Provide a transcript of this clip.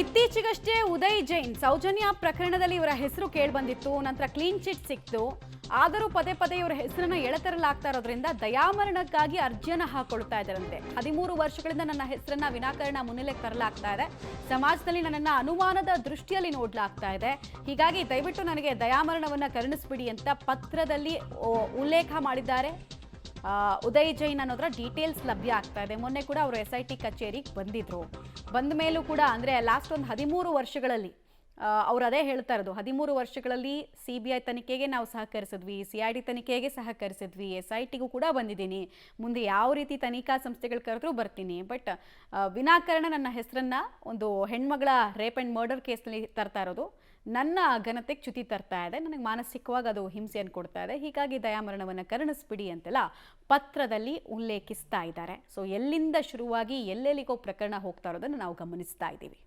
ಇತ್ತೀಚೆಗಷ್ಟೇ ಉದಯ್ ಜೈನ್ ಸೌಜನ್ಯ ಪ್ರಕರಣದಲ್ಲಿ ಇವರ ಹೆಸರು ಕೇಳಿಬಂದಿತ್ತು. ನಂತರ ಕ್ಲೀನ್ ಚಿಟ್ ಸಿಕ್ತು. ಆದರೂ ಪದೇ ಪದೇ ಇವರ ಹೆಸರನ್ನ ಎಳೆತರಲಾಗ್ತಾ ಇರೋದ್ರಿಂದ ದಯಾಮರಣಕ್ಕಾಗಿ ಅರ್ಜಿಯನ್ನ ಹಾಕೊಳ್ತಾ ಇದ್ದಾರಂತೆ. 13 ವರ್ಷಗಳಿಂದ ನನ್ನ ಹೆಸರನ್ನ ವಿನಾಕಾರಣ ಮುನ್ನೆಲೆಗೆ ತರಲಾಗ್ತಾ ಇದೆ. ಸಮಾಜದಲ್ಲಿ ನನ್ನನ್ನ ಅನುಮಾನದ ದೃಷ್ಟಿಯಲ್ಲಿ ನೋಡಲಾಗ್ತಾ ಇದೆ. ಹೀಗಾಗಿ ದಯವಿಟ್ಟು ನನಗೆ ದಯಾಮರಣವನ್ನ ಕರುಣಿಸ್ಬಿಡಿ ಅಂತ ಪತ್ರದಲ್ಲಿ ಉಲ್ಲೇಖ ಮಾಡಿದ್ದಾರೆ. ಉದಯ್ ಜೈನ್ ಅನ್ನೋದರ ಡೀಟೇಲ್ಸ್ ಲಭ್ಯ ಆಗ್ತಾ ಇದೆ. ಮೊನ್ನೆ ಕೂಡ ಅವರು SIT ಕಚೇರಿಗೆ ಬಂದಿದ್ರು. ಬಂದ ಮೇಲೂ ಕೂಡ ಅಂದರೆ ಲಾಸ್ಟ್ ಒಂದು 13 ವರ್ಷಗಳಲ್ಲಿ ಅವ್ರು ಅದೇ ಹೇಳ್ತಾ ಇರೋದು. 13 ವರ್ಷಗಳಲ್ಲಿ CBI ತನಿಖೆಗೆ ನಾವು ಸಹಕರಿಸಿದ್ವಿ, CID ತನಿಖೆಗೆ ಸಹಕರಿಸಿದ್ವಿ, SITಗೂ ಕೂಡ ಬಂದಿದ್ದೀನಿ, ಮುಂದೆ ಯಾವ ರೀತಿ ತನಿಖಾ ಸಂಸ್ಥೆಗಳು ಕರೆದ್ರೂ ಬರ್ತೀನಿ. ಬಟ್ ವಿನಾಕಾರಣ ನನ್ನ ಹೆಸರನ್ನ ಒಂದು ಹೆಣ್ಮಗಳ ರೇಪ್ ಆ್ಯಂಡ್ ಮರ್ಡರ್ ಕೇಸ್ನಲ್ಲಿ ತರ್ತಾ ಇರೋದು ನನ್ನ ಘನತೆಗೆ ಚ್ಯುತಿ ತರ್ತಾ ಇದೆ, ನನಗೆ ಮಾನಸಿಕವಾಗಿ ಅದು ಹಿಂಸೆಯನ್ನು ಕೊಡ್ತಾ ಇದೆ. ಹೀಗಾಗಿ ದಯಾಮರಣವನ್ನು ಕರುಣಿಸ್ಬಿಡಿ ಅಂತೆಲ್ಲ ಪತ್ರದಲ್ಲಿ ಉಲ್ಲೇಖಿಸ್ತಾ ಇದ್ದಾರೆ. ಸೊ ಎಲ್ಲಿಂದ ಶುರುವಾಗಿ ಎಲ್ಲೆಲ್ಲಿಗೋ ಪ್ರಕರಣ ಹೋಗ್ತಾ ಇರೋದನ್ನು ನಾವು ಗಮನಿಸ್ತಾ ಇದ್ದೀವಿ.